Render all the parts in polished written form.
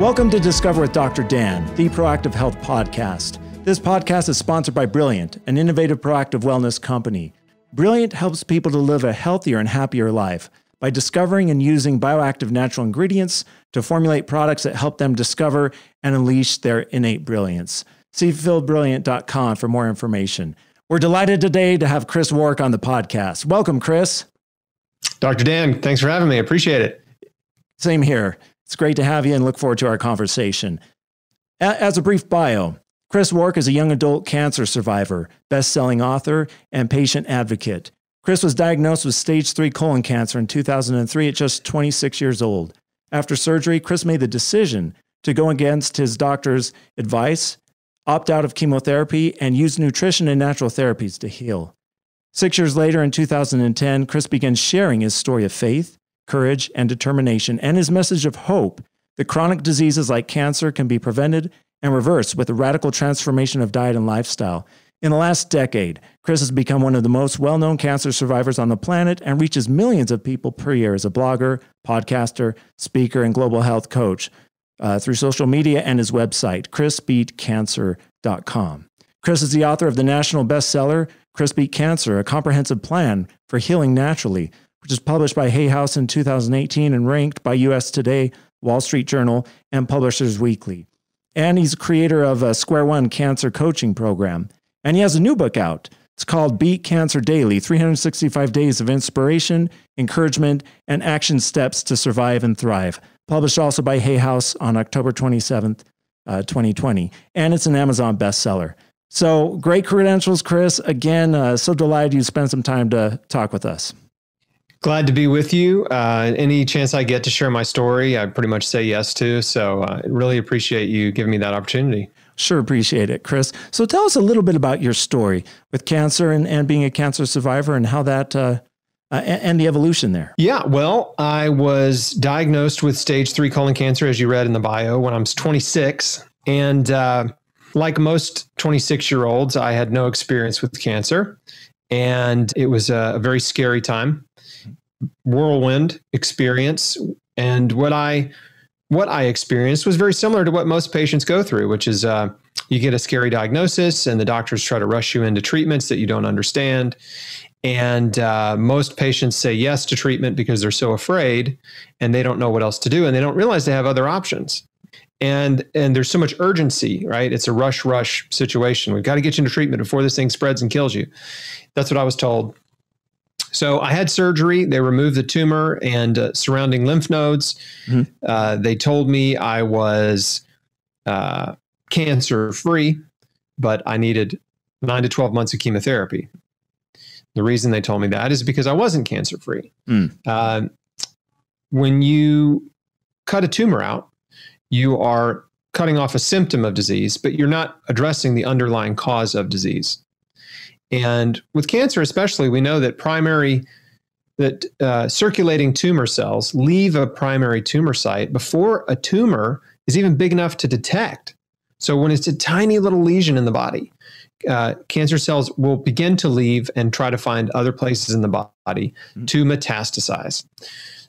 Welcome to Discover with Dr. Dan, the Proactive Health Podcast. This podcast is sponsored by Brilliant, an innovative proactive wellness company. Brilliant helps people to live a healthier and happier life by discovering and using bioactive natural ingredients to formulate products that help them discover and unleash their innate brilliance. See fulfilledbrilliant.com for more information. We're delighted today to have Chris Wark on the podcast. Welcome, Chris. Dr. Dan, thanks for having me. I appreciate it. Same here. It's great to have you and look forward to our conversation. As a brief bio, Chris Wark is a young adult cancer survivor, best-selling author, and patient advocate. Chris was diagnosed with stage 3 colon cancer in 2003 at just 26 years old. After surgery, Chris made the decision to go against his doctor's advice, opt out of chemotherapy, and use nutrition and natural therapies to heal. 6 years later, in 2010, Chris began sharing his story of faith, courage, and determination, and his message of hope that chronic diseases like cancer can be prevented and reversed with a radical transformation of diet and lifestyle. In the last decade, Chris has become one of the most well-known cancer survivors on the planet and reaches millions of people per year as a blogger, podcaster, speaker, and global health coach through social media and his website, chrisbeatcancer.com. Chris is the author of the national bestseller, Chris Beat Cancer, a comprehensive plan for healing naturally, which is published by Hay House in 2018 and ranked by US Today, Wall Street Journal, and Publishers Weekly. And he's a creator of a Square One cancer coaching program. And he has a new book out. It's called Beat Cancer Daily, 365 Days of Inspiration, Encouragement, and Action Steps to Survive and Thrive. Published also by Hay House on October 27th, 2020. And it's an Amazon bestseller. So great credentials, Chris. Again, so delighted you spent some time to talk with us. Glad to be with you. Any chance I get to share my story, I pretty much say yes to. So I really appreciate you giving me that opportunity. Sure appreciate it, Chris. So tell us a little bit about your story with cancer and being a cancer survivor and how that, and the evolution there. Yeah, well, I was diagnosed with stage 3 colon cancer, as you read in the bio, when I was 26. And like most 26-year-olds, I had no experience with cancer. And it was a very scary time. Whirlwind experience. And what I experienced was very similar to what most patients go through, which is you get a scary diagnosis and the doctors try to rush you into treatments that you don't understand. And most patients say yes to treatment because they're so afraid and they don't know what else to do. And they don't realize they have other options. And there's so much urgency, right? It's a rush situation. We've got to get you into treatment before this thing spreads and kills you. That's what I was told. So I had surgery. They removed the tumor and surrounding lymph nodes. Mm-hmm. They told me I was cancer-free, but I needed 9 to 12 months of chemotherapy. The reason they told me that is because I wasn't cancer-free. When you cut a tumor out, you are cutting off a symptom of disease, but you're not addressing the underlying cause of disease. And with cancer especially, we know that circulating tumor cells leave a primary tumor site before a tumor is even big enough to detect. So when it's a tiny little lesion in the body, cancer cells will begin to leave and try to find other places in the body to metastasize.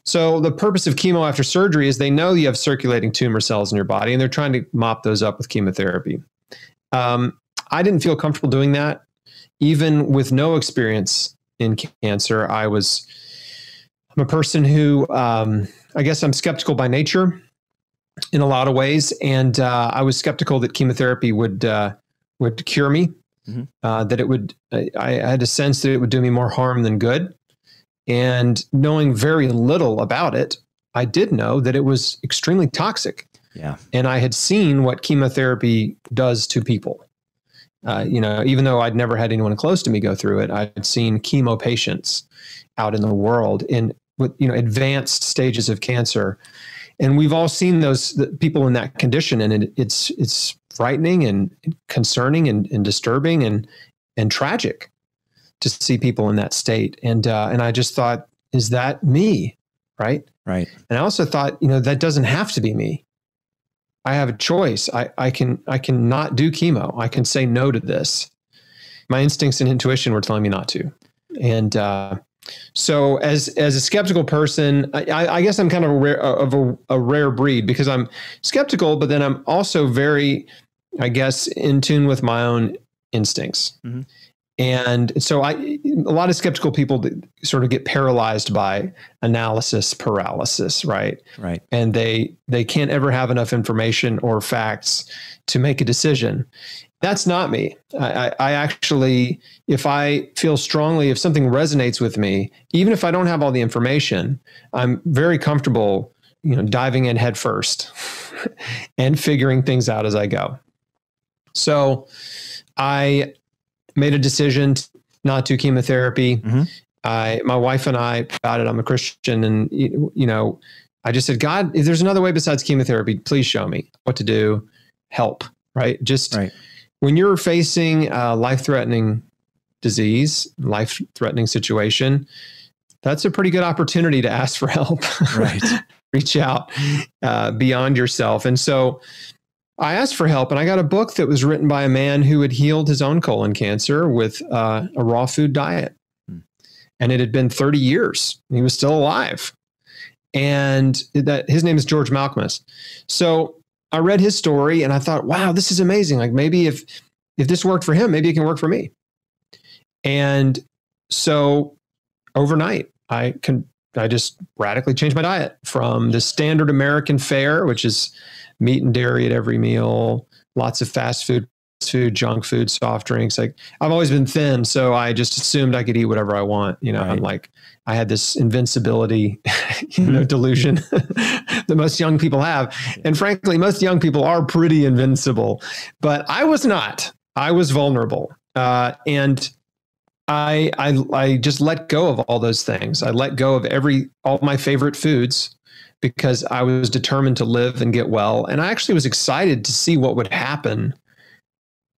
So the purpose of chemo after surgery is they know you have circulating tumor cells in your body and they're trying to mop those up with chemotherapy. I didn't feel comfortable doing that. Even with no experience in cancer, I'm a person who, I guess I'm skeptical by nature in a lot of ways. And I was skeptical that chemotherapy would cure me, that I had a sense that it would do me more harm than good. And knowing very little about it, I did know that it was extremely toxic. Yeah. And I had seen what chemotherapy does to people. Even though I'd never had anyone close to me go through it, I'd seen chemo patients out in the world with advanced stages of cancer. And we've all seen the people in that condition, and it's frightening and concerning and disturbing and tragic to see people in that state. And I just thought, is that me? Right. Right. And I also thought, that doesn't have to be me. I have a choice. I can not do chemo. I can say no to this. My instincts and intuition were telling me not to. And So as a skeptical person, I guess I'm kind of a rare breed, because I'm skeptical, but then I'm also very, I guess, in tune with my own instincts. Mm-hmm. And so a lot of skeptical people sort of get paralyzed by analysis paralysis, right? Right. And they can't ever have enough information or facts to make a decision. That's not me. I actually, if I feel strongly, if something resonates with me, even if I don't have all the information, I'm very comfortable, diving in head first and figuring things out as I go. So I made a decision not to chemotherapy. Mm-hmm. My wife and I about it. I'm a Christian, and I just said, God, if there's another way besides chemotherapy, please show me what to do. Help, right? When you're facing a life-threatening disease, life-threatening situation, that's a pretty good opportunity to ask for help. Right. Reach out beyond yourself. And so I asked for help, and I got a book that was written by a man who had healed his own colon cancer with a raw food diet. And it had been 30 years. He was still alive. And his name is George Malcolmus. So I read his story and I thought, wow, this is amazing. Like, maybe if this worked for him, maybe it can work for me. And so overnight, I just radically changed my diet from the standard American fare, which is meat and dairy at every meal, lots of fast food, junk food, soft drinks. Like, I've always been thin, so I just assumed I could eat whatever I want. Right. I'm like, I had this invincibility, delusion that most young people have. And frankly, most young people are pretty invincible, but I was not. I was vulnerable. And I just let go of all those things. I let go of all my favorite foods because I was determined to live and get well. And I actually was excited to see what would happen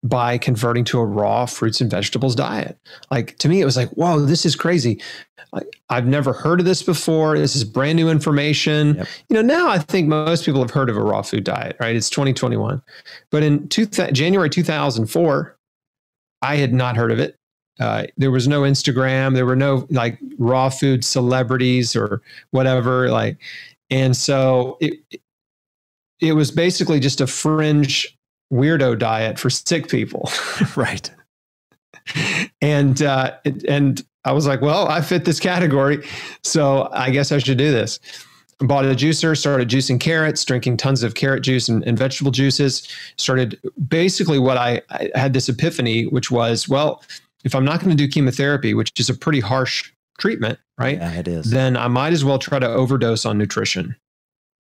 by converting to a raw fruits and vegetables diet. Like, to me, it was like, whoa, this is crazy. I've never heard of this before. This is brand new information. Yep. Now I think most people have heard of a raw food diet, right? It's 2021. But in January 2004, I had not heard of it. There was no Instagram. There were no like raw food celebrities or whatever. And so it was basically just a fringe weirdo diet for sick people. Right. And I was like, well, I fit this category, so I guess I should do this. Bought a juicer, started juicing carrots, drinking tons of carrot juice and vegetable juices. Started basically what I had this epiphany, which was, well, if I'm not going to do chemotherapy, which is a pretty harsh treatment, right? Yeah, it is. Then I might as well try to overdose on nutrition.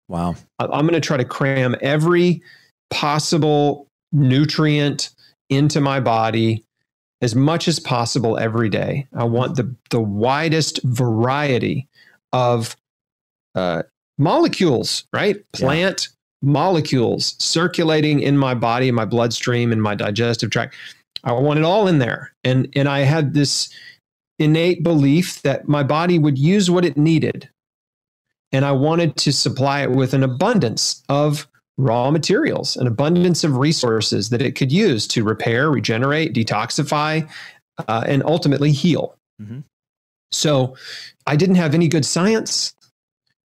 Wow. I'm going to try to cram every possible nutrient into my body as much as possible every day. I want the widest variety of molecules, right? Plant molecules circulating in my body, in my bloodstream, in my digestive tract. I want it all in there. And I had this innate belief that my body would use what it needed. And I wanted to supply it with an abundance of raw materials, an abundance of resources that it could use to repair, regenerate, detoxify, and ultimately heal. Mm-hmm. So I didn't have any good science,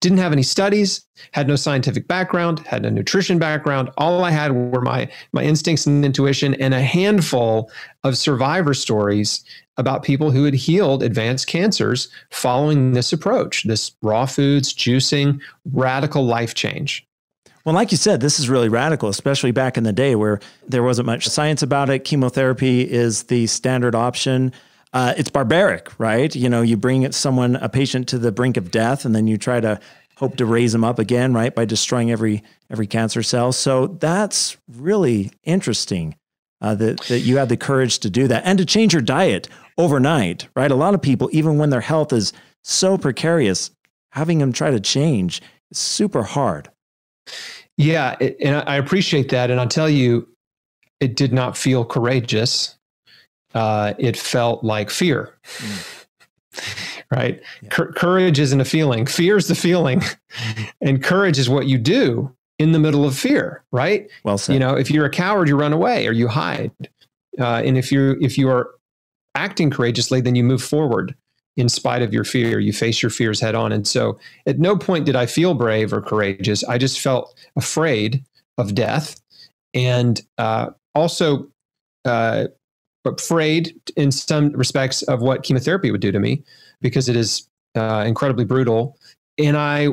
didn't have any studies, had no scientific background, had no nutrition background. All I had were my instincts and intuition and a handful of survivor stories about people who had healed advanced cancers following this approach, this raw foods, juicing, radical life change. Well, like you said, this is really radical, especially back in the day where there wasn't much science about it. Chemotherapy is the standard option. It's barbaric, right? You bring a patient to the brink of death, and then you try to hope to raise them up again, right? By destroying every cancer cell. So that's really interesting that you had the courage to do that and to change your diet overnight, right? A lot of people, even when their health is so precarious, having them try to change is super hard. Yeah, and I appreciate that. And I'll tell you, it did not feel courageous. It felt like fear, right? Yeah. Courage isn't a feeling. Fear is the feeling. And courage is what you do in the middle of fear, right? Well said. If you're a coward, you run away or you hide. And if you are acting courageously, then you move forward. in spite of your fear. You face your fears head on. And so at no point did I feel brave or courageous. I just felt afraid of death, and also afraid in some respects of what chemotherapy would do to me, because it is incredibly brutal. And I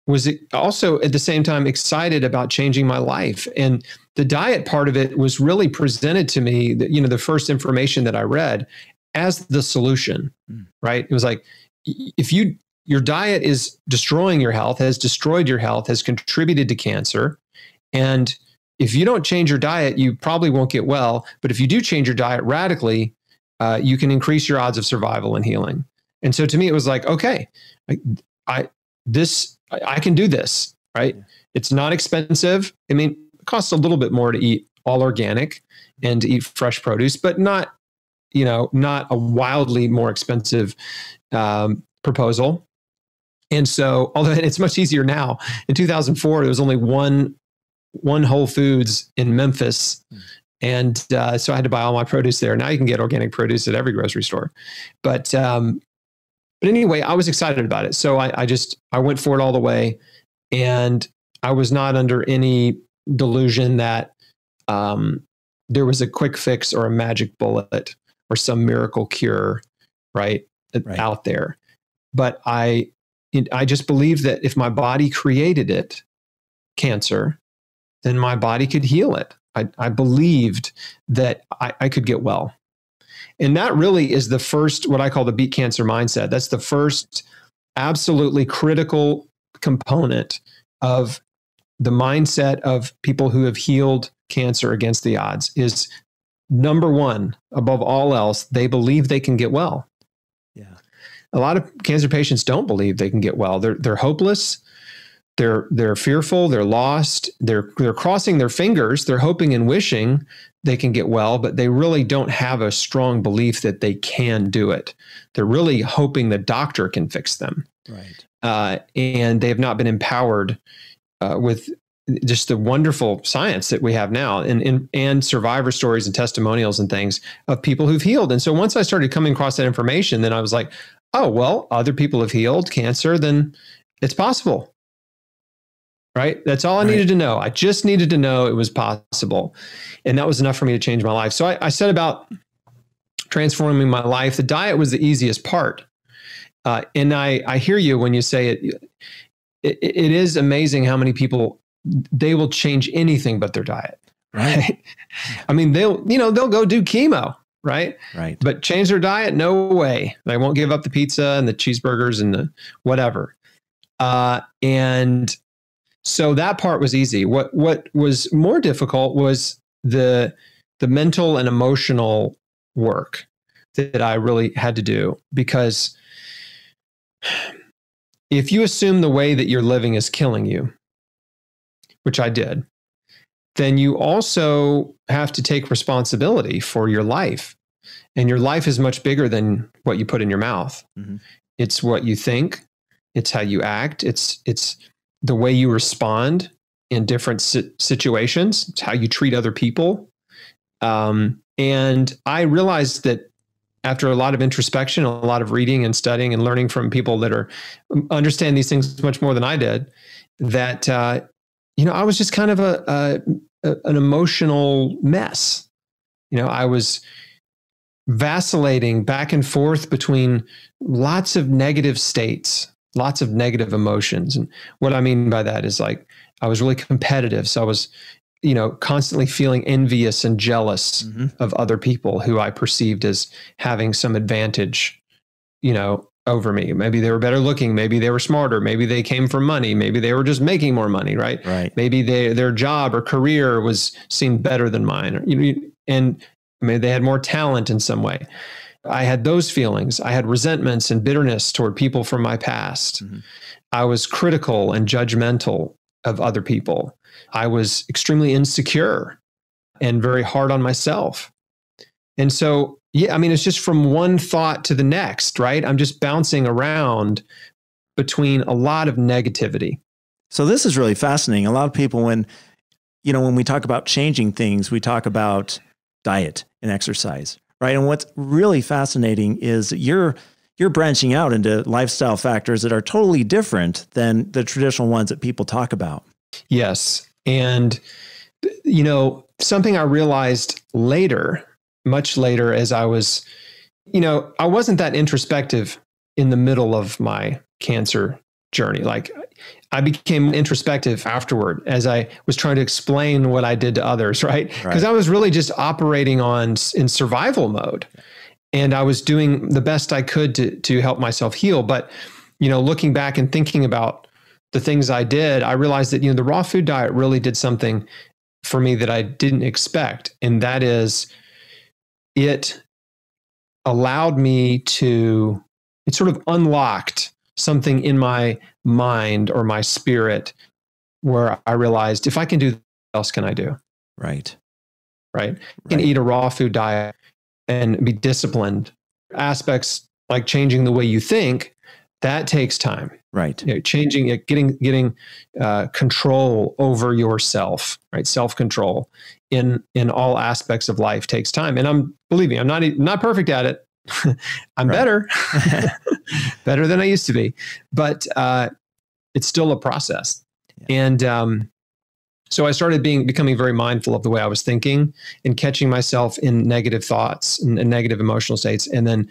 was also at the same time excited about changing my life. And the diet part of it was really presented to me, that, the first information that I read, as the solution, right? It was like, if your diet is destroying your health, has destroyed your health, has contributed to cancer, and if you don't change your diet, you probably won't get well. But if you do change your diet radically, you can increase your odds of survival and healing. And so to me, it was like, okay, I can do this, right? Yeah. It's not expensive. I mean, it costs a little bit more to eat all organic and to eat fresh produce, but not a wildly more expensive proposal. And so, although it's much easier now, in 2004, there was only one Whole Foods in Memphis. And so I had to buy all my produce there. Now you can get organic produce at every grocery store. But anyway, I was excited about it. So I went for it all the way. And I was not under any delusion that there was a quick fix or a magic bullet or some miracle cure, right. Out there. But I just believed that if my body created it, cancer, then my body could heal it. I believed that I could get well. And that really is the first, what I call the beat cancer mindset. That's the first absolutely critical component of the mindset of people who have healed cancer against the odds. Is number one, above all else, they believe they can get well. Yeah. A lot of cancer patients don't believe they can get well. They're hopeless. They're fearful. They're lost. They're crossing their fingers. They're hoping and wishing they can get well, but they really don't have a strong belief that they can do it. They're really hoping the doctor can fix them. Right. And they have not been empowered with just the wonderful science that we have now, and survivor stories and testimonials and things of people who've healed. And so once I started coming across that information, then I was like, oh, well, other people have healed cancer, then it's possible. Right? That's all I needed to know. I just needed to know it was possible. And that was enough for me to change my life. So I set about transforming my life. The diet was the easiest part. And I hear you when you say it is amazing how many people, they will change anything but their diet. Right. I mean, they'll go do chemo. Right. But change their diet? No way. They won't give up the pizza and the cheeseburgers and the whatever. And so that part was easy. What was more difficult was the mental and emotional work that I really had to do, because if you assume the way that you're living is killing you, which I did, then you also have to take responsibility for your life. And your life is much bigger than what you put in your mouth. Mm-hmm. It's what you think. It's how you act. It's the way you respond in different situations. It's how you treat other people. And I realized that after a lot of introspection, a lot of reading and studying and learning from people that understand these things much more than I did, that, I was just kind of an emotional mess. I was vacillating back and forth between lots of negative states, lots of negative emotions. And what I mean by that is, like, I was really competitive. So I was, constantly feeling envious and jealous of other people who I perceived as having some advantage, over me. Maybe they were better looking. Maybe they were smarter. Maybe they came from money. Maybe they were just making more money. Right. Maybe their job or career seemed better than mine. And maybe they had more talent in some way. I had those feelings. I had resentments and bitterness toward people from my past. Mm-hmm. I was critical and judgmental of other people. I was extremely insecure and very hard on myself. And so, it's just from one thought to the next, right? I'm just bouncing around between a lot of negativity. So this is really fascinating. A lot of people, when we talk about changing things, we talk about diet and exercise, right? And what's really fascinating is you're you're branching out into lifestyle factors that are totally different than the traditional ones that people talk about. Yes. And, something I realized later, much later, as I was, I wasn't that introspective in the middle of my cancer journey. Like, I became introspective afterward as I was trying to explain what I did to others, right? Because I was really just operating in survival mode. And I was doing the best I could to help myself heal. But, looking back and thinking about the things I did, I realized that, the raw food diet really did something for me that I didn't expect. And that is, it allowed me to, it sort of unlocked something in my mind or my spirit where I realized, if I can do, what else can I do? Right. I can eat a raw food diet and be disciplined. Aspects like changing the way you think, that takes time. Right. Changing it, getting control over yourself, right? Self-control in all aspects of life takes time. And believe me, I'm not perfect at it. I'm better, better than I used to be, but it's still a process. Yeah. And so I started becoming very mindful of the way I was thinking and catching myself in negative thoughts and negative emotional states, and then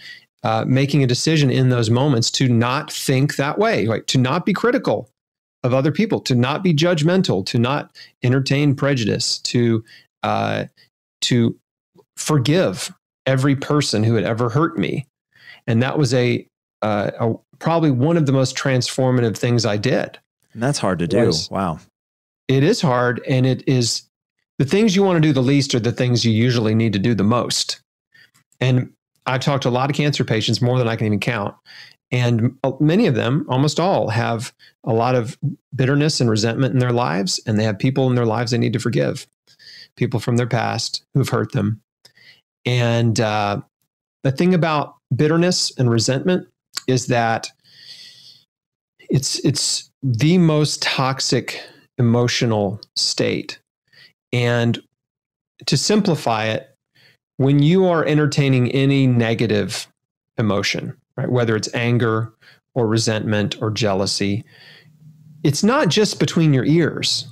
making a decision in those moments to not think that way, right? To not be critical of other people, to not be judgmental, to not entertain prejudice, to forgive every person who had ever hurt me. And that was probably one of the most transformative things I did. And that's hard to do. Wow. It is hard. And it is the things you want to do the least are the things you usually need to do the most. And I've talked to a lot of cancer patients, more than I can even count. And many of them, almost all, have a lot of bitterness and resentment in their lives. And they have people in their lives they need to forgive, people from their past who've hurt them. And the thing about bitterness and resentment is that it's the most toxic emotional state. And to simplify it, when you are entertaining any negative emotion, right, whether it's anger or resentment or jealousy, it's not just between your ears.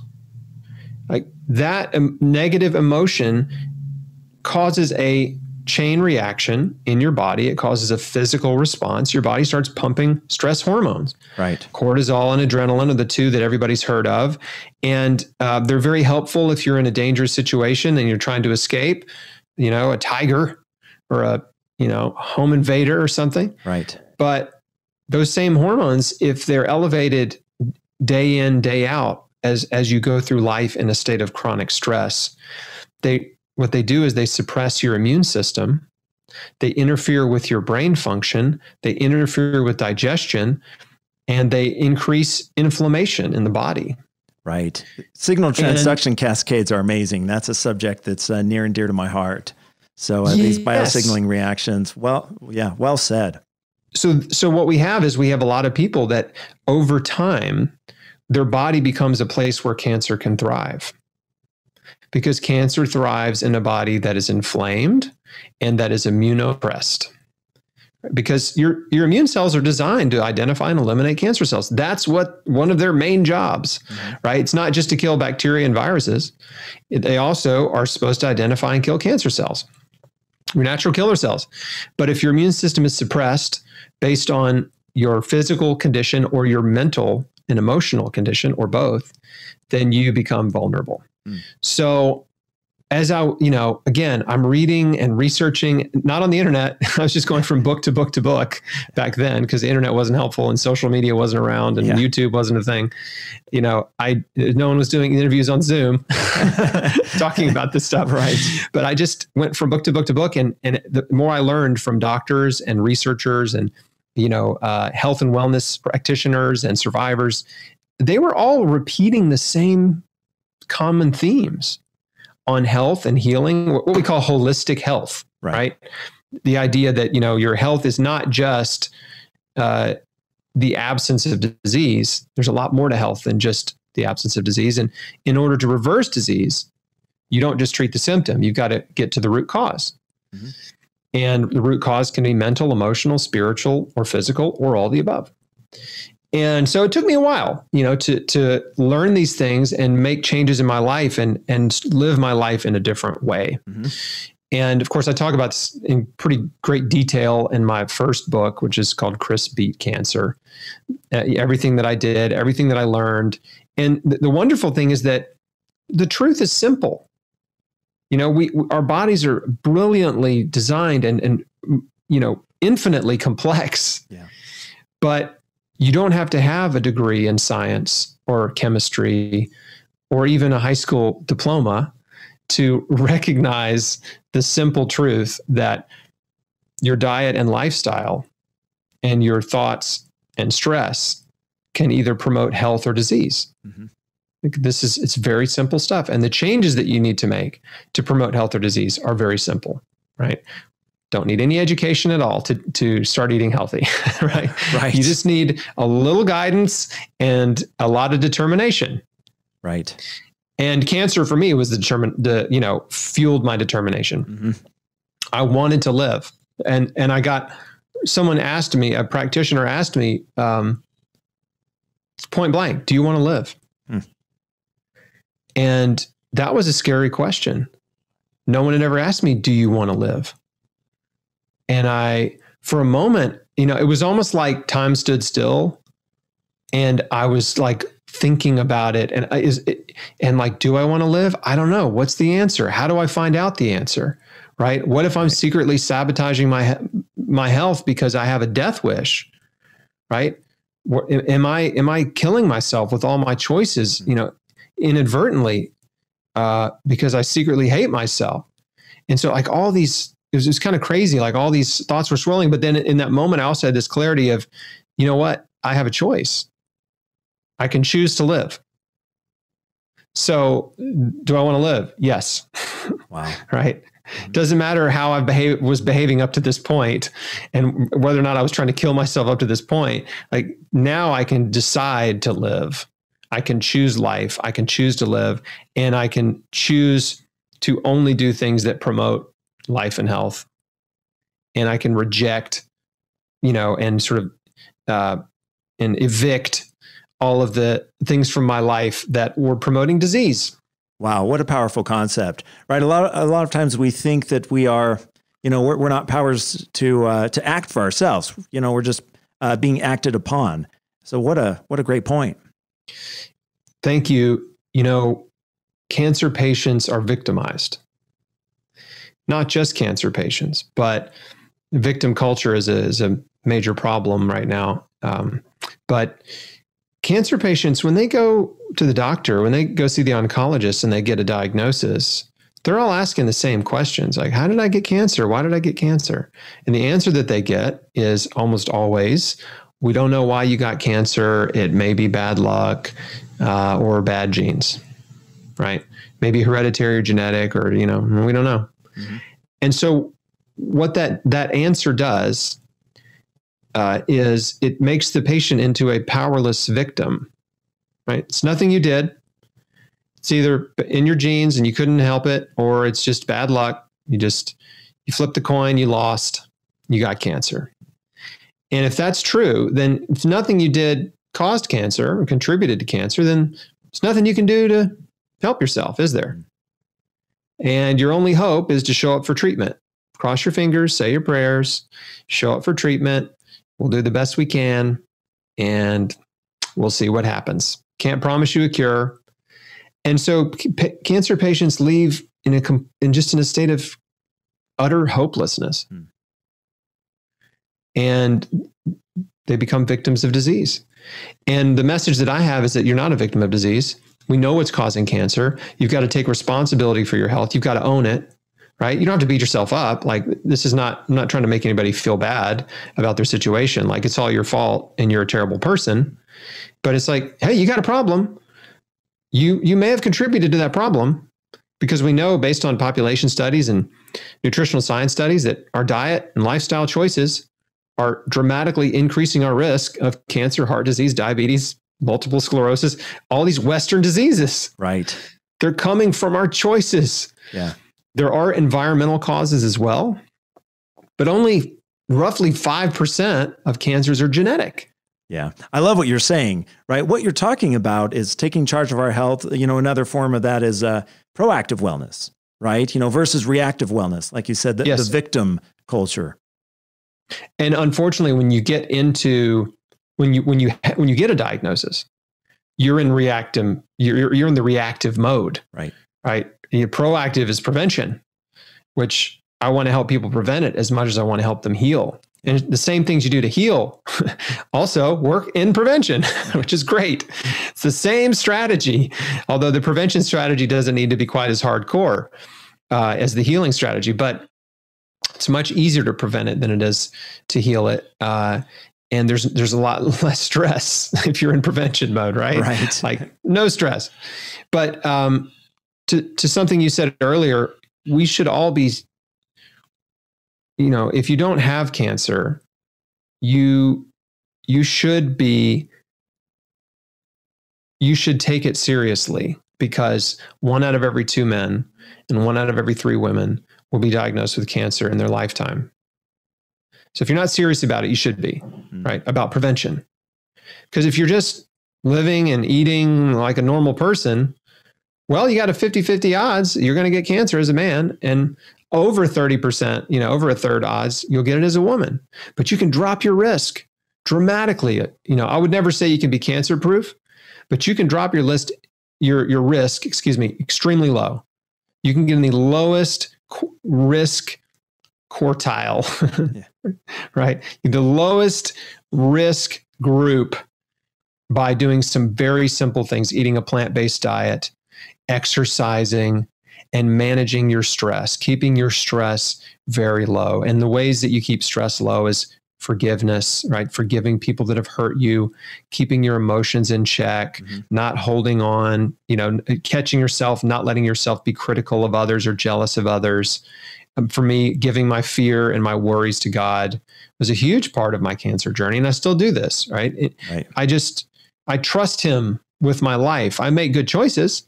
Like that negative emotion causes a chain reaction in your body. It causes a physical response. Your body starts pumping stress hormones. Right. Cortisol and adrenaline are the two that everybody's heard of. And they're very helpful if you're in a dangerous situation and you're trying to escape, a tiger or a, home invader or something. Right. But those same hormones, if they're elevated day in, day out, as you go through life in a state of chronic stress, what they do is they suppress your immune system. They interfere with your brain function. They interfere with digestion, and they increase inflammation in the body. Right. Signal transduction cascades are amazing. That's a subject that's near and dear to my heart. So these biosignaling reactions, well said. So what we have is we have a lot of people that over time, their body becomes a place where cancer can thrive. Because cancer thrives in a body that is inflamed and that is immunosuppressed. Because your immune cells are designed to identify and eliminate cancer cells. That's one of their main jobs, right? It's not just to kill bacteria and viruses. They also are supposed to identify and kill cancer cells, your natural killer cells. But if your immune system is suppressed based on your physical condition or your mental and emotional condition or both, then you become vulnerable. So as again, I'm reading and researching, not on the internet. I was just going from book to book to book back then because the internet wasn't helpful and social media wasn't around and YouTube wasn't a thing. No one was doing interviews on Zoom talking about this stuff. Right. But I just went from book to book to book. And the more I learned from doctors and researchers and, health and wellness practitioners and survivors, they were all repeating the same common themes on health and healing, what we call holistic health, right? The idea that, your health is not just the absence of disease. There's a lot more to health than just the absence of disease. And in order to reverse disease, you don't just treat the symptom. You've got to get to the root cause. Mm-hmm. And the root cause can be mental, emotional, spiritual, or physical, or all the above. And so it took me a while, to learn these things and make changes in my life and live my life in a different way. Mm-hmm. And of course, I talk about this in pretty great detail in my first book, which is called Chris Beat Cancer. Everything that I did, everything that I learned. And the wonderful thing is that the truth is simple. Our bodies are brilliantly designed and infinitely complex. Yeah. But you don't have to have a degree in science or chemistry or even a high school diploma to recognize the simple truth that your diet and lifestyle and your thoughts and stress can either promote health or disease. Mm-hmm. It's very simple stuff. And the changes that you need to make to promote health or disease are very simple, right? Don't need any education at all to start eating healthy, right? Right. You just need a little guidance and a lot of determination. Right. And cancer for me was fueled my determination. Mm-hmm. I wanted to live. And someone asked me, a practitioner asked me, point blank, do you want to live? And that was a scary question. No one had ever asked me, do you want to live? And for a moment, it was almost like time stood still and I was like thinking about it and like, do I want to live? I don't know. What's the answer? How do I find out the answer? Right? What if I'm secretly sabotaging my health because I have a death wish? Right? Am I killing myself with all my choices, inadvertently, because I secretly hate myself? And so like all these, it was kind of crazy. Like all these thoughts were swirling, but then in that moment, I also had this clarity of, you know what? I have a choice. I can choose to live. So do I want to live? Yes. Wow. Right. Doesn't matter how I was behaving up to this point and whether or not I was trying to kill myself up to this point. Like now I can decide to live. I can choose life. I can choose to live, and I can choose to only do things that promote life and health. And I can reject, and sort of, and evict all of the things from my life that were promoting disease. Wow, what a powerful concept, right? A lot of times we think that we are, we're not powers to act for ourselves. We're just being acted upon. So what a great point. Thank you. Cancer patients are victimized. Not just cancer patients, but victim culture is a major problem right now. But cancer patients, when they go to the doctor, when they go see the oncologist and they get a diagnosis, they're all asking the same questions. Like, how did I get cancer? Why did I get cancer? And the answer that they get is almost always, we don't know why you got cancer. It may be bad luck or bad genes, right? Maybe hereditary or genetic, or, we don't know. Mm-hmm. And so what that answer does is it makes the patient into a powerless victim, right? It's nothing you did. It's either in your genes and you couldn't help it, or it's just bad luck. You flipped the coin, you lost, you got cancer. And if that's true, then if nothing you did caused cancer or contributed to cancer, then there's nothing you can do to help yourself, is there? And your only hope is to show up for treatment. Cross your fingers, say your prayers, show up for treatment. We'll do the best we can, and we'll see what happens. Can't promise you a cure. And so cancer patients leave in a state of utter hopelessness. And they become victims of disease. And the message that I have is that you're not a victim of disease. We know what's causing cancer. You've got to take responsibility for your health. You've got to own it, right? You don't have to beat yourself up. Like, this is I'm not trying to make anybody feel bad about their situation. Like, it's all your fault and you're a terrible person. But it's like, hey, you got a problem. You may have contributed to that problem, because we know, based on population studies and nutritional science studies, that our diet and lifestyle choices are dramatically increasing our risk of cancer, heart disease, diabetes, multiple sclerosis, all these Western diseases. Right. They're coming from our choices. Yeah. There are environmental causes as well. but only roughly 5% of cancers are genetic. Yeah. I love what you're saying, right? What you're talking about is taking charge of our health. Another form of that is proactive wellness, right? Versus reactive wellness. Like you said, the victim culture. And unfortunately, when you get into, when you get a diagnosis, you're in you're in the reactive mode. Right. Right. Proactive is prevention, which I want to help people prevent it as much as I want to help them heal. And the same things you do to heal also work in prevention, which is great. It's the same strategy, although the prevention strategy doesn't need to be quite as hardcore as the healing strategy, but it's much easier to prevent it than it is to heal it. And there's a lot less stress if you're in prevention mode, right? Right. Like no stress. But to something you said earlier, we should all be, if you don't have cancer, you should take it seriously, because 1 out of every 2 men and 1 out of every 3 women will be diagnosed with cancer in their lifetime. So if you're not serious about it, you should be, right? About prevention. Because if you're just living and eating like a normal person, well, you got a 50-50 odds you're going to get cancer as a man, and over 30%, over a third odds you'll get it as a woman. But you can drop your risk dramatically. I would never say you can be cancer proof, but you can drop your risk, extremely low. You can get in the lowest risk quartile, right? The lowest risk group by doing some very simple things, eating a plant-based diet, exercising, and managing your stress, keeping your stress very low. And the ways that you keep stress low is forgiveness, right? Forgiving people that have hurt you, keeping your emotions in check, not holding on, catching yourself, not letting yourself be critical of others or jealous of others. For me, giving my fear and my worries to God was a huge part of my cancer journey. And I still do this, right? I trust him with my life. I make good choices,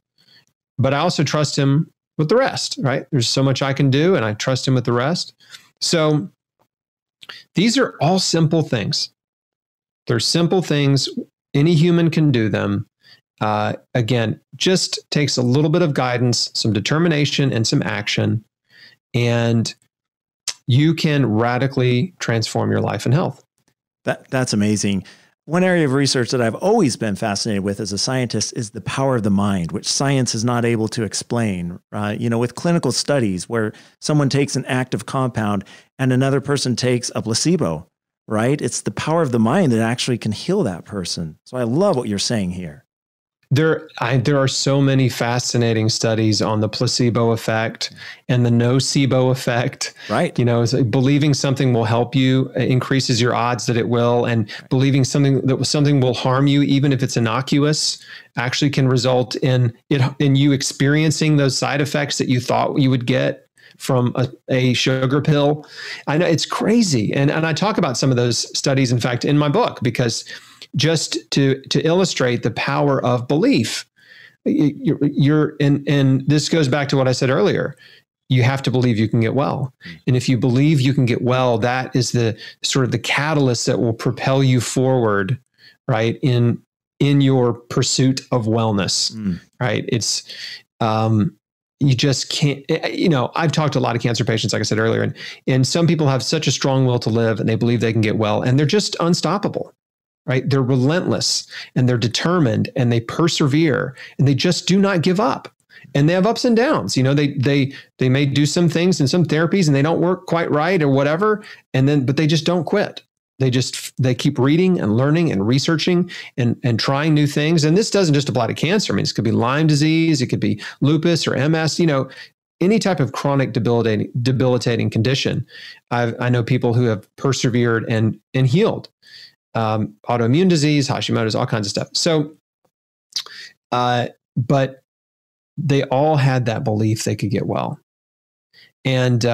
but I also trust him with the rest, right? There's so much I can do, and I trust him with the rest. So these are all simple things. They're simple things. Any human can do them. Again, just takes a little bit of guidance, some determination, and some action, and you can radically transform your life and health. That's amazing. One area of research that I've always been fascinated with as a scientist is the power of the mind, which science is not able to explain. With clinical studies where someone takes an active compound and another person takes a placebo, right? It's the power of the mind that actually can heal that person. So I love what you're saying here. There are so many fascinating studies on the placebo effect and the nocebo effect. Right. Believing something will help you increases your odds that it will, and believing something will harm you, even if it's innocuous, actually can result in you experiencing those side effects that you thought you would get from a sugar pill. I know it's crazy. And I talk about some of those studies, in fact, in my book, because just to illustrate the power of belief, and this goes back to what I said earlier. You have to believe you can get well. And if you believe you can get well, that is the sort of the catalyst that will propel you forward, right? In your pursuit of wellness, right? It's, you just can't, I've talked to a lot of cancer patients, like I said earlier, and some people have such a strong will to live and they believe they can get well, and they're just unstoppable. Right? They're relentless and they're determined and they persevere and they just do not give up. And they have ups and downs. They may do some things and some therapies and they don't work quite right or whatever. But they just don't quit. They keep reading and learning and researching and trying new things. And this doesn't just apply to cancer. I mean, this could be Lyme disease. It could be lupus or MS, any type of chronic debilitating condition. I know people who have persevered and healed. Autoimmune disease, Hashimoto's, all kinds of stuff. So, but they all had that belief they could get well. And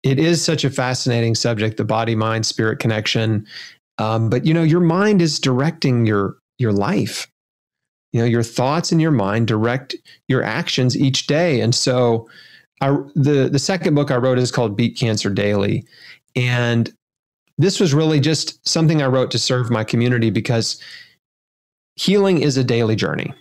it is such a fascinating subject, the body, mind, spirit connection. But your mind is directing your life. Your thoughts and your mind direct your actions each day. And so the second book I wrote is called Beat Cancer Daily. And this was really just something I wrote to serve my community, because healing is a daily journey,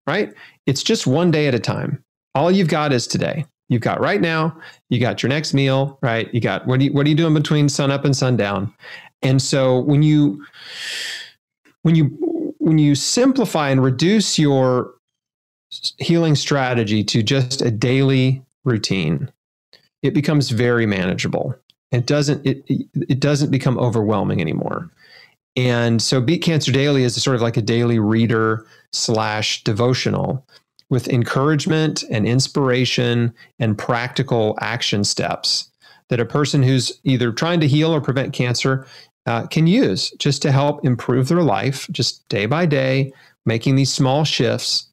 right? It's just one day at a time. All you've got is today. You've got right now, you got your next meal, right? You got, what are you doing between sun up and sundown? And so when you simplify and reduce your healing strategy to just a daily routine, it becomes very manageable. It doesn't become overwhelming anymore. And so Beat Cancer Daily is sort of like a daily reader / devotional with encouragement and inspiration and practical action steps that a person who's either trying to heal or prevent cancer can use just to help improve their life, just day by day, making these small shifts.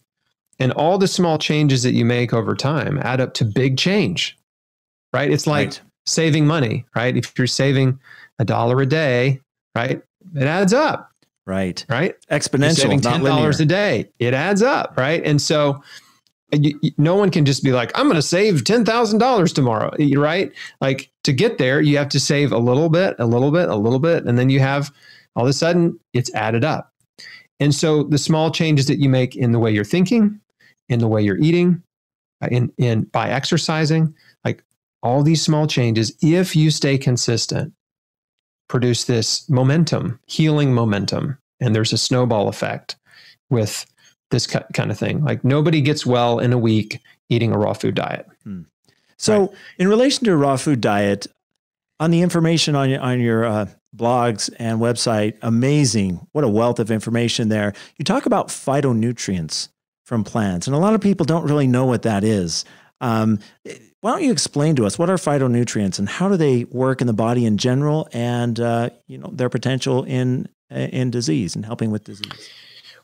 And all the small changes that you make over time add up to big change, right? It's like saving money, right? If you're saving $1 a day, right, it adds up. Right. Exponential, you're saving $10 not linear. a day. It adds up, right? And so no one can just be like, I'm going to save $10,000 tomorrow, right? Like, to get there, you have to save a little bit, and then you have, all of a sudden, it's added up. And so the small changes that you make in the way you're thinking, in the way you're eating, by exercising, like all these small changes, if you stay consistent, produce this momentum, healing momentum. And there's a snowball effect with this kind of thing. Like, nobody gets well in a week eating a raw food diet. So in relation to a raw food diet, on the information on your blogs and website, amazing. What a wealth of information there. You talk about phytonutrients from plants, and a lot of people don't really know what that is. Why don't you explain to us, what are phytonutrients and how do they work in the body in general, and their potential in disease and helping with disease?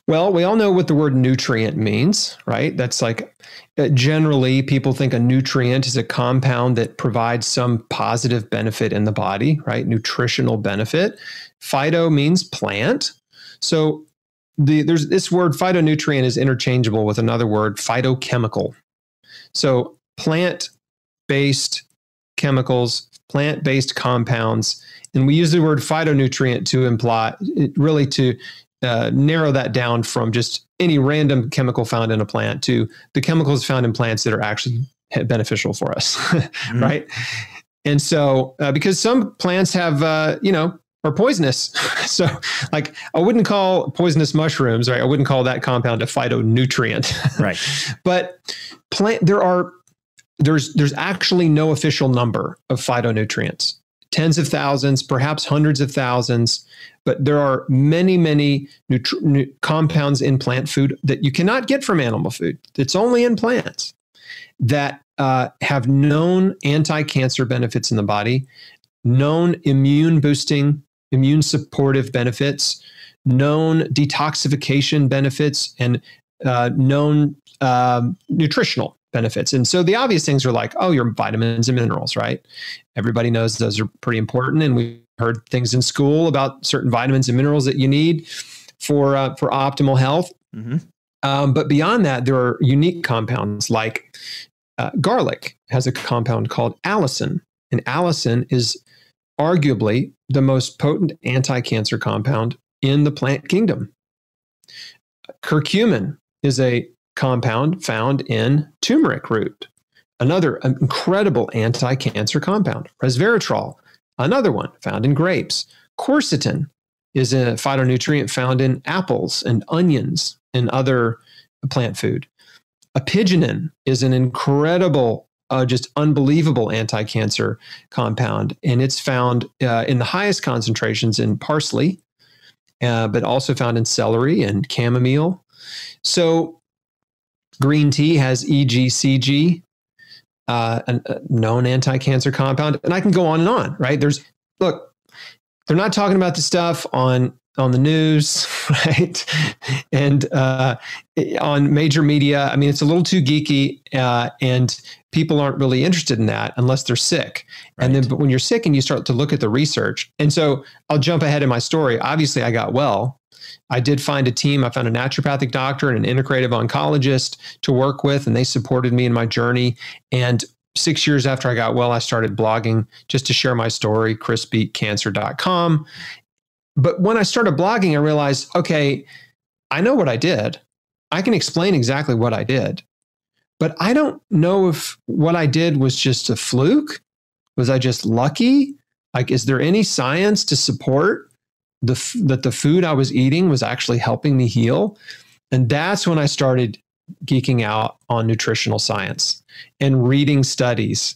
Well, we all know what the word nutrient means, right? That's like, generally people think a nutrient is a compound that provides some positive benefit in the body, right? Nutritional benefit. Phyto means plant. So there's this word phytonutrient is interchangeable with another word, phytochemical. So plant-based chemicals, plant-based compounds, and we use the word phytonutrient to imply, really to narrow that down from just any random chemical found in a plant to the chemicals found in plants that are actually beneficial for us, right? And so, because some plants have, are poisonous. So, like, I wouldn't call poisonous mushrooms, right? I wouldn't call that compound a phytonutrient, right? But there's actually no official number of phytonutrients. Tens of thousands, perhaps hundreds of thousands, but there are many, many compounds in plant food that you cannot get from animal food. It's only in plants that have known anti-cancer benefits in the body, known immune boosting, immune supportive benefits, known detoxification benefits, and known nutritional benefits. And so the obvious things are like, oh, your vitamins and minerals, right? Everybody knows those are pretty important. And we heard things in school about certain vitamins and minerals that you need for optimal health. But beyond that, there are unique compounds like garlic has a compound called allicin. And allicin is arguably the most potent anti-cancer compound in the plant kingdom. Curcumin is a compound found in turmeric root, another incredible anti-cancer compound. Resveratrol, another one found in grapes. Quercetin is a phytonutrient found in apples and onions and other plant food. Apigenin is an incredible, just unbelievable anti-cancer compound, and it's found in the highest concentrations in parsley, but also found in celery and chamomile. So green tea has EGCG, a known anti-cancer compound, and I can go on, right? Look, they're not talking about the stuff on the news, right? And on major media. I mean, it's a little too geeky, and people aren't really interested in that unless they're sick. Right. And then, but when you're sick and you start to look at the research, and so I'll jump ahead in my story. Obviously, I got well. I did find a team. I found a naturopathic doctor and an integrative oncologist to work with, and they supported me in my journey. And 6 years after I got well, I started blogging just to share my story, chrisbeatcancer.com. But when I started blogging, I realized, okay, I know what I did. I can explain exactly what I did. But I don't know if what I did was just a fluke. Was I just lucky? Like, is there any science to support that the food I was eating was actually helping me heal? And that's when I started geeking out on nutritional science and reading studies.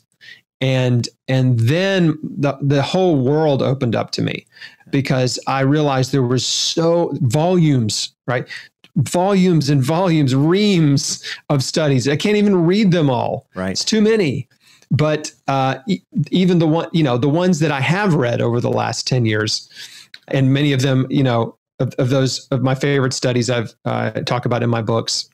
And then the whole world opened up to me, because I realized there was volumes, right? Volumes and volumes, reams of studies. I can't even read them all. Right. It's too many. But even the ones that I have read over the last 10 years, and many of them, of my favorite studies I've talk about in my books,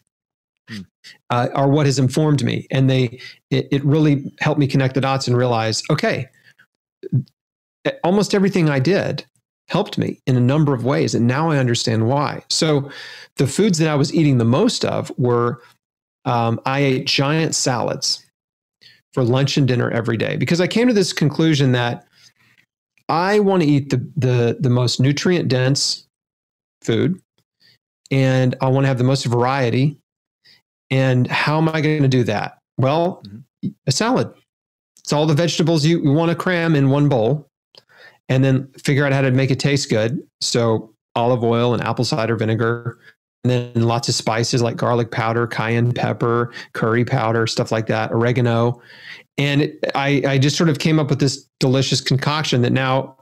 are what has informed me. And it really helped me connect the dots and realize, okay, almost everything I did helped me in a number of ways. And now I understand why. So the foods that I was eating the most of were, I ate giant salads for lunch and dinner every day, because I came to this conclusion that I want to eat the most nutrient dense food, and I want to have the most variety. And how am I going to do that? Well, a salad. It's all the vegetables you want to cram in one bowl, and then figure out how to make it taste good. So olive oil and apple cider vinegar, and then lots of spices like garlic powder, cayenne pepper, curry powder, stuff like that, oregano. And I just sort of came up with this delicious concoction that now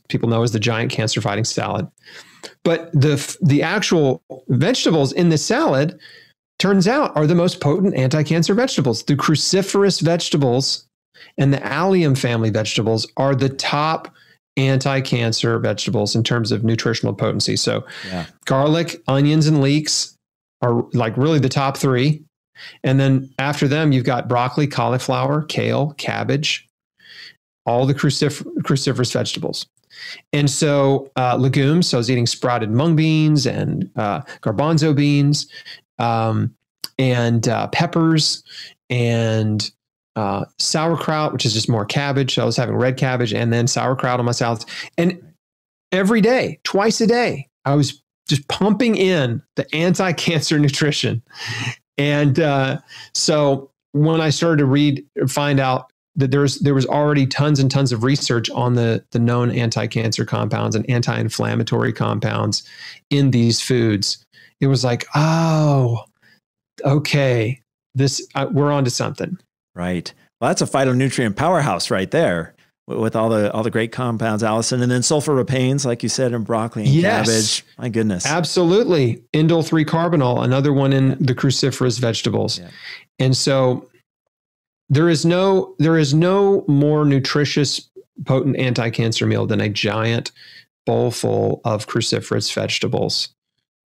people know as the giant cancer fighting salad. But the actual vegetables in this salad, turns out, are the most potent anti-cancer vegetables. The cruciferous vegetables and the allium family vegetables are the top anti-cancer vegetables in terms of nutritional potency. So garlic, onions, and leeks are like really the top three. And then after them, you've got broccoli, cauliflower, kale, cabbage, all the cruciferous vegetables. And so legumes, so I was eating sprouted mung beans and garbanzo beans, and peppers, and sauerkraut, which is just more cabbage. So I was having red cabbage and then sauerkraut on my salads. And every day, twice a day, I was just pumping in the anti-cancer nutrition. And so when I started to find out that there was already tons and tons of research on the known anti-cancer compounds and anti-inflammatory compounds in these foods, it was like, oh, okay, we're onto something. Right. Well, that's a phytonutrient powerhouse right there, with all the great compounds, Allison. And then sulforapanes, like you said, in broccoli and cabbage. My goodness. Absolutely. Indole 3-carbinol, another one in the cruciferous vegetables. Yeah. And so there is no more nutritious, potent anti-cancer meal than a giant bowl full of cruciferous vegetables.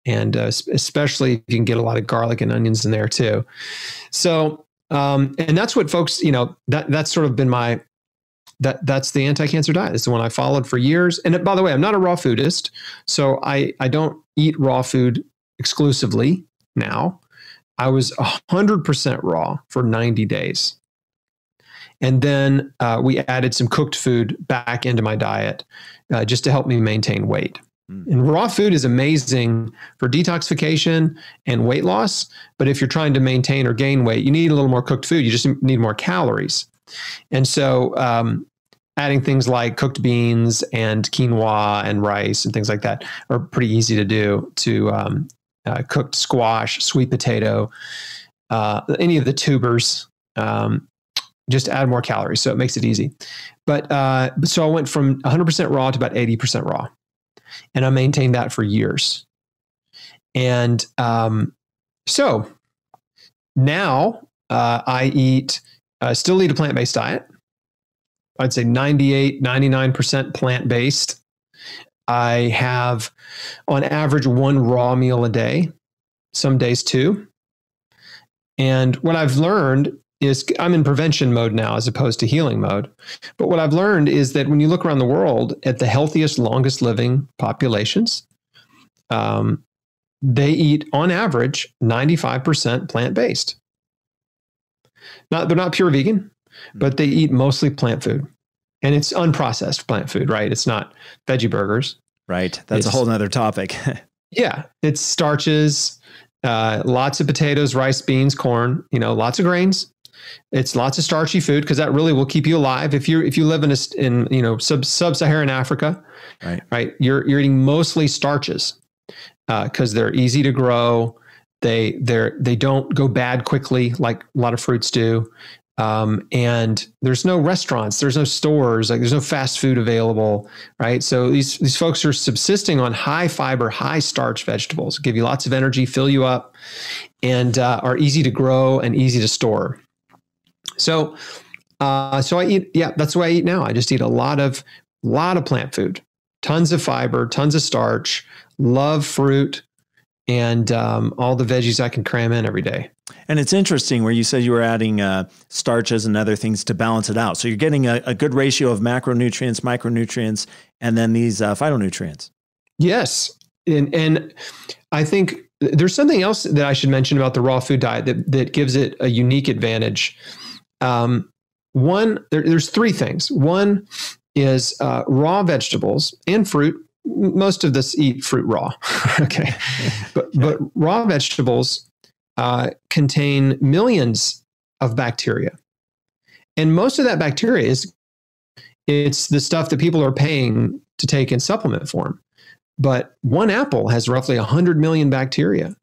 And especially if you can get a lot of garlic and onions in there too. So, and that's what folks, that's sort of been that's the anti-cancer diet. It's the one I followed for years. And by the way, I'm not a raw foodist, so I don't eat raw food exclusively now. I was 100% raw for 90 days. And then we added some cooked food back into my diet just to help me maintain weight. And raw food is amazing for detoxification and weight loss. But if you're trying to maintain or gain weight, you need a little more cooked food. You just need more calories. And so adding things like cooked beans and quinoa and rice and things like that are pretty easy to do, to cooked squash, sweet potato, any of the tubers, just add more calories. So it makes it easy. But so I went from 100% raw to about 80% raw. And I maintained that for years. And so now I still eat a plant-based diet. I'd say 98, 99% plant-based. I have, on average, one raw meal a day, some days two. And what I've learned is I'm in prevention mode now as opposed to healing mode. But what I've learned is that when you look around the world at the healthiest, longest living populations, they eat on average 95% plant-based. They're not pure vegan, but they eat mostly plant food. And it's unprocessed plant food, right? It's not veggie burgers. Right. That's a whole nother topic. Yeah. It's starches, lots of potatoes, rice, beans, corn, lots of grains. It's lots of starchy food because that really will keep you alive. If you live in sub-Saharan Africa, right, you're eating mostly starches because they're easy to grow. They don't go bad quickly like a lot of fruits do. And there's no restaurants, there's no stores, like there's no fast food available, right? So these folks are subsisting on high fiber, high starch vegetables, give you lots of energy, fill you up, and are easy to grow and easy to store. So I eat, that's the way I eat now. I just eat a lot of plant food, tons of fiber, tons of starch, love fruit, and all the veggies I can cram in every day. And it's interesting where you said you were adding starches and other things to balance it out. So you're getting a good ratio of macronutrients, micronutrients, and then these phytonutrients. Yes. And I think there's something else that I should mention about the raw food diet that gives it a unique advantage. There's three things. One is raw vegetables and fruit. Most of us eat fruit raw. Okay. But raw vegetables contain millions of bacteria. And most of that bacteria it's the stuff that people are paying to take in supplement form. But one apple has roughly 100 million bacteria,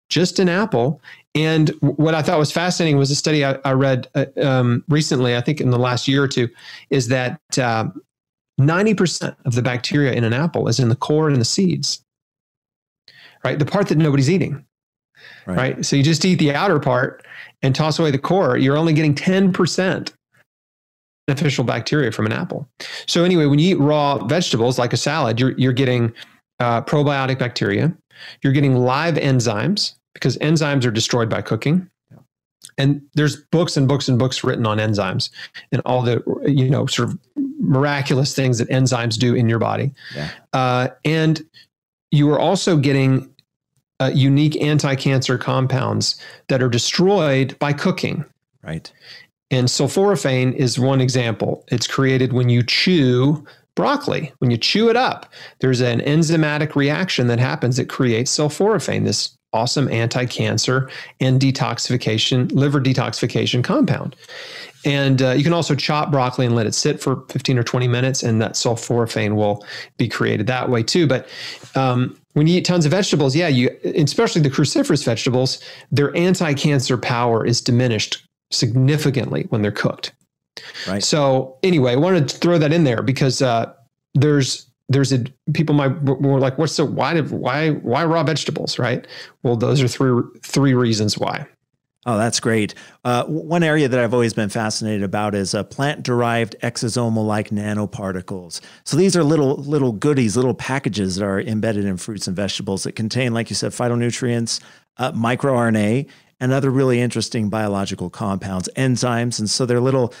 just an apple. And what I thought was fascinating was a study I read recently, I think in the last year or two, is that 90% of the bacteria in an apple is in the core and the seeds, right? The part that nobody's eating, right? So you just eat the outer part and toss away the core. You're only getting 10% beneficial bacteria from an apple. So anyway, when you eat raw vegetables like a salad, you're getting probiotic bacteria. You're getting live enzymes because enzymes are destroyed by cooking. And there's books and books and books written on enzymes and all the, sort of miraculous things that enzymes do in your body. Yeah. And you are also getting unique anti-cancer compounds that are destroyed by cooking. Right. And sulforaphane is one example. It's created when you chew broccoli. When you chew it up, there's an enzymatic reaction that happens that creates sulforaphane, this awesome anti-cancer and liver detoxification compound. And you can also chop broccoli and let it sit for 15 or 20 minutes, and that sulforaphane will be created that way too. But when you eat tons of vegetables, especially the cruciferous vegetables, their anti-cancer power is diminished significantly when they're cooked. Right. So anyway, I wanted to throw that in there because people were like, why raw vegetables, right? Well, those are three reasons why. Oh, that's great. One area that I've always been fascinated about is plant-derived exosomal-like nanoparticles. So these are little goodies, little packages that are embedded in fruits and vegetables that contain, like you said, phytonutrients, microRNA, and other really interesting biological compounds, enzymes. And so they're little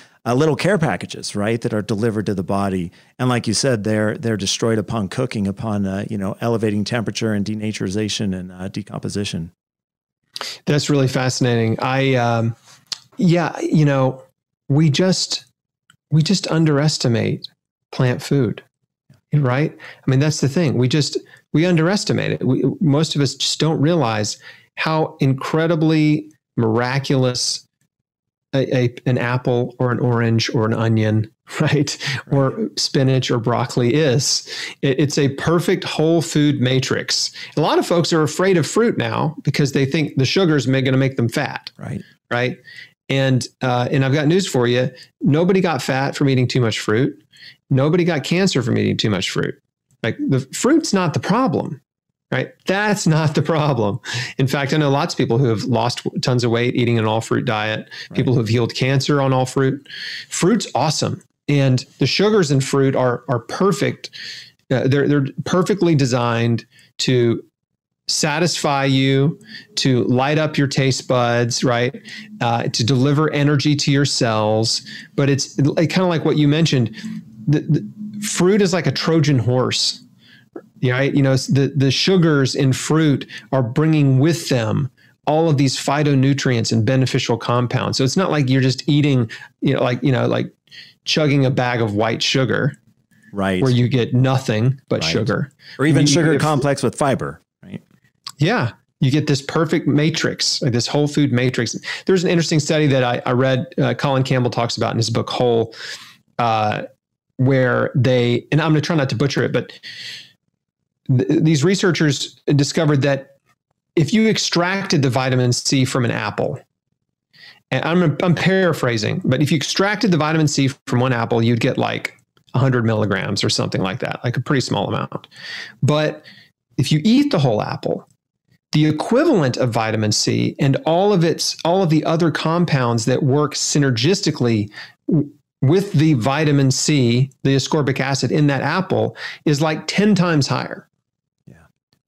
care packages, right, that are delivered to the body. And like you said, they're destroyed upon cooking, upon elevating temperature and denaturization and decomposition. That's really fascinating. We just underestimate plant food, right? I mean, that's the thing. We underestimate it. Most of us just don't realize how incredibly miraculous an apple or an orange or an onion, right? Or spinach or broccoli is. It's a perfect whole food matrix. A lot of folks are afraid of fruit now because they think the sugar's going to make them fat. Right. And I've got news for you. Nobody got fat from eating too much fruit. Nobody got cancer from eating too much fruit. Like, the fruit's not the problem. Right? That's not the problem. In fact, I know lots of people who have lost tons of weight eating an all fruit diet, people who have healed cancer on all fruit. Fruit's awesome. And the sugars in fruit are perfect. They're perfectly designed to satisfy you, to light up your taste buds, right? To deliver energy to your cells. But it's kind of like what you mentioned. The fruit is like a Trojan horse. Right? The sugars in fruit are bringing with them all of these phytonutrients and beneficial compounds. So it's not like you're just eating, like chugging a bag of white sugar, right? Where you get nothing but sugar, or even sugar complex with fiber, right? Yeah. You get this perfect matrix, like this whole food matrix. There's an interesting study that I read, Colin Campbell talks about in his book Whole, where they, and I'm going to try not to butcher it, but these researchers discovered that if you extracted the vitamin C from an apple, and I'm paraphrasing, but if you extracted the vitamin C from one apple, you'd get like 100 milligrams or something like that, like a pretty small amount. But if you eat the whole apple, the equivalent of vitamin C and all of the other compounds that work synergistically with the vitamin C, the ascorbic acid in that apple, is like 10 times higher.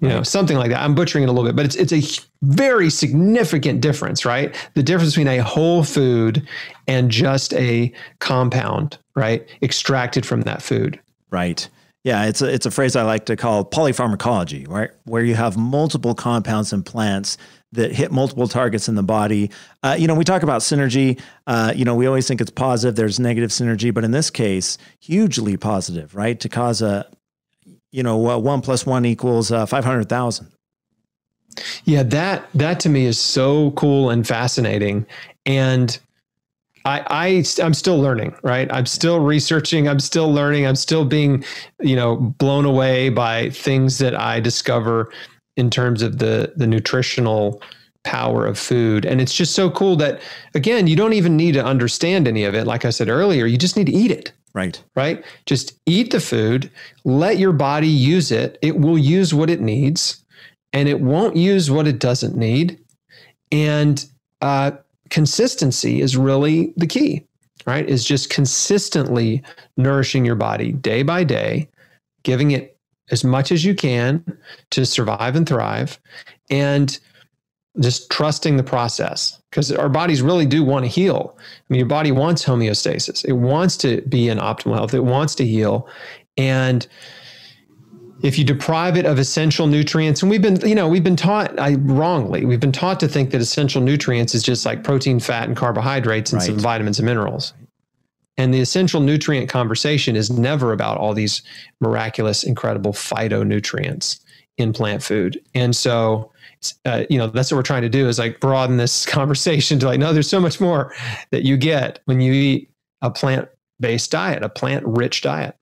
Yeah. Something like that. I'm butchering it a little bit, but it's a very significant difference, right? The difference between a whole food and just a compound, right? Extracted from that food. Right. Yeah, it's a phrase I like to call polypharmacology, right? Where you have multiple compounds and plants that hit multiple targets in the body. We talk about synergy. We always think it's positive. There's negative synergy, but in this case, hugely positive, right? To cause 1 + 1 = 500,000. Yeah, that to me is so cool and fascinating. And I'm still learning, right? I'm still researching. I'm still learning. I'm still being, blown away by things that I discover in terms of the nutritional power of food. And it's just so cool that, again, you don't even need to understand any of it. Like I said earlier, you just need to eat it. Right. Just eat the food, let your body use it. It will use what it needs and it won't use what it doesn't need. And, consistency is really the key, right? Is just consistently nourishing your body day by day, giving it as much as you can to survive and thrive, and just trusting the process, because our bodies really do want to heal. I mean, your body wants homeostasis. It wants to be in optimal health. It wants to heal. And if you deprive it of essential nutrients, and we've been taught wrongly, we've been taught to think that essential nutrients is just like protein, fat, and carbohydrates and some vitamins and minerals. And the essential nutrient conversation is never about all these miraculous, incredible phytonutrients in plant food. And so, that's what we're trying to do, is like broaden this conversation to like, no, there's so much more that you get when you eat a plant-based diet, a plant-rich diet.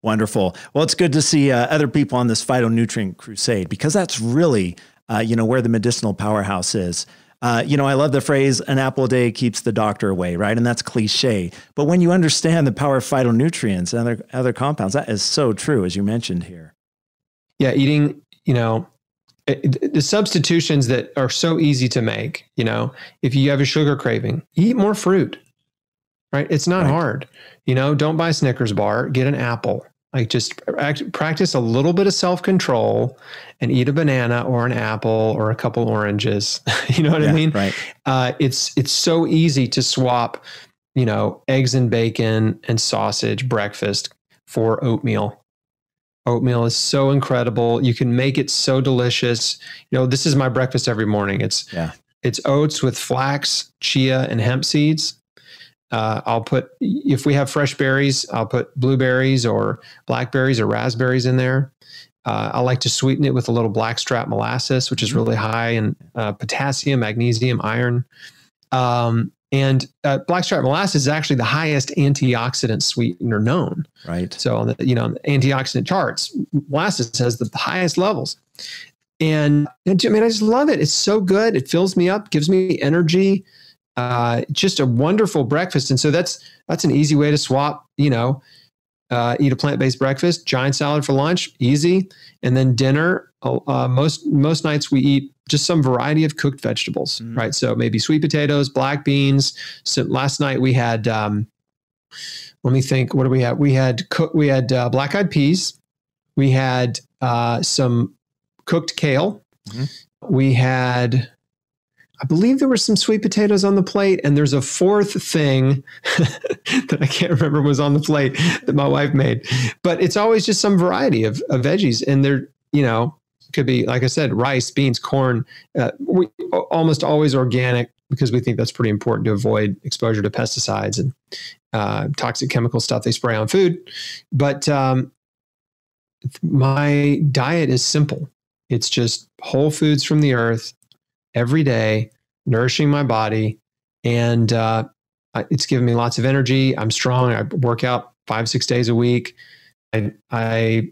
Wonderful. Well, it's good to see other people on this phytonutrient crusade, because that's really, where the medicinal powerhouse is. I love the phrase, an apple a day keeps the doctor away, right? And that's cliche. But when you understand the power of phytonutrients and other compounds, that is so true, as you mentioned here. Yeah, eating, the substitutions that are so easy to make, if you have a sugar craving, eat more fruit, right? It's not hard. Don't buy a Snickers bar, get an apple. Like, just practice a little bit of self-control and eat a banana or an apple or a couple oranges. You know what I mean? Right. It's so easy to swap, eggs and bacon and sausage breakfast for oatmeal. Oatmeal is so incredible. You can make it so delicious. This is my breakfast every morning. It's oats with flax, chia, and hemp seeds. I'll put, if we have fresh berries, I'll put blueberries or blackberries or raspberries in there. I like to sweeten it with a little blackstrap molasses, which is really high in potassium, magnesium, iron. And blackstrap molasses is actually the highest antioxidant sweetener known. Right. So on the antioxidant charts, molasses has the highest levels. And I just love it. It's so good. It fills me up, gives me energy. Just a wonderful breakfast. And so that's an easy way to swap, eat a plant-based breakfast, giant salad for lunch, easy. And then dinner, most nights we eat just some variety of cooked vegetables, right? So maybe sweet potatoes, black beans. So last night we had, let me think, what do we have? We had black-eyed peas. We had some cooked kale. We had, I believe there were some sweet potatoes on the plate, and there's a fourth thing that I can't remember was on the plate that my wife made. But it's always just some variety of veggies, and they're, It could be, like I said, rice, beans, corn. We almost always organic, because we think that's pretty important to avoid exposure to pesticides and toxic chemical stuff they spray on food. But my diet is simple. It's just whole foods from the earth every day, nourishing my body. And it's given me lots of energy. I'm strong. I work out 5-6 days a week. I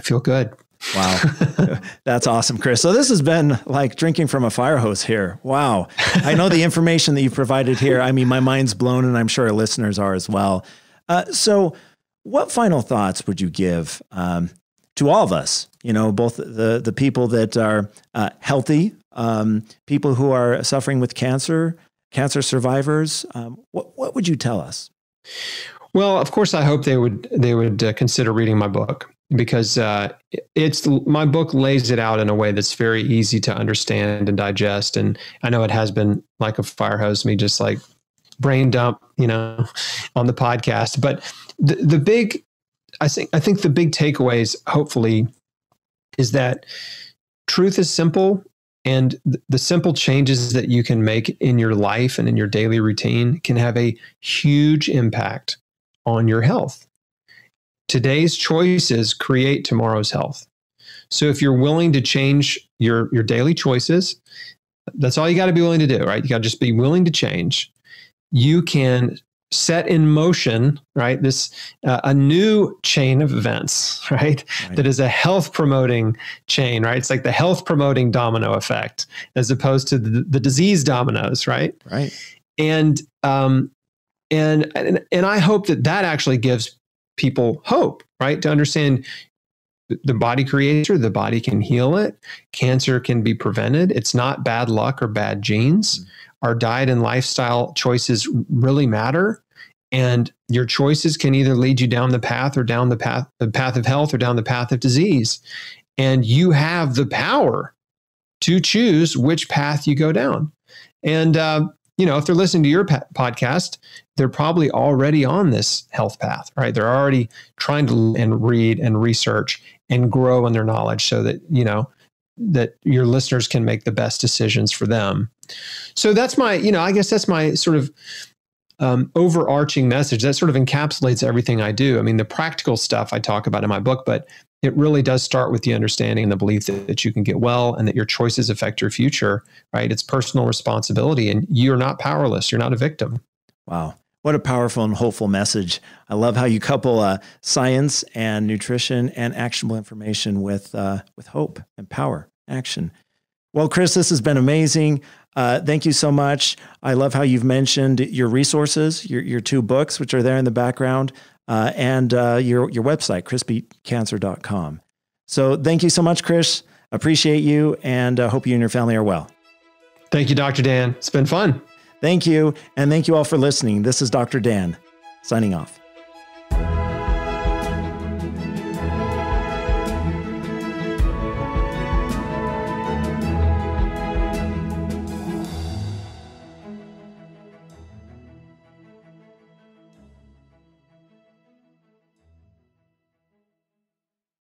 feel good. Wow. That's awesome, Chris. So this has been like drinking from a fire hose here. Wow. I know the information that you've provided here. I mean, my mind's blown, and I'm sure our listeners are as well. So what final thoughts would you give to all of us, both the people that are healthy, people who are suffering with cancer survivors? What would you tell us? Well, of course, I hope they would consider reading my book, because my book lays it out in a way that's very easy to understand and digest. And I know it has been like a fire hose, me just like brain dump, on the podcast. But I think the big takeaways, hopefully, is that truth is simple, and the simple changes that you can make in your life and in your daily routine can have a huge impact on your health. Today's choices create tomorrow's health. So if you're willing to change your daily choices, that's all you got to be willing to do, right? You got to just be willing to change. You can set in motion, right, this a new chain of events, right? That is a health promoting chain, right? It's like the health promoting domino effect, as opposed to the disease dominoes, right? Right. And I hope that actually gives people hope, right? To understand the body creates it, the body can heal it. Cancer can be prevented. It's not bad luck or bad genes. Our diet and lifestyle choices really matter. And your choices can either lead you down the path of health, or down the path of disease. And you have the power to choose which path you go down. And, if they're listening to your podcast, they're probably already on this health path, right? They're already trying to and read and research and grow in their knowledge, so that, that your listeners can make the best decisions for them. So that's my, I guess that's my sort of overarching message that sort of encapsulates everything I do. I mean, the practical stuff I talk about in my book, but it really does start with the understanding and the belief that you can get well, and that your choices affect your future, right? It's personal responsibility, and you're not powerless. You're not a victim. Wow. What a powerful and hopeful message. I love how you couple science and nutrition and actionable information with hope and power, action. Well, Chris, this has been amazing. Thank you so much. I love how you've mentioned your resources, your 2 books, which are there in the background, and your website, chrisbeatcancer.com. So thank you so much, Chris. Appreciate you, and hope you and your family are well. Thank you, Dr. Dan. It's been fun. Thank you. And thank you all for listening. This is Dr. Dan signing off.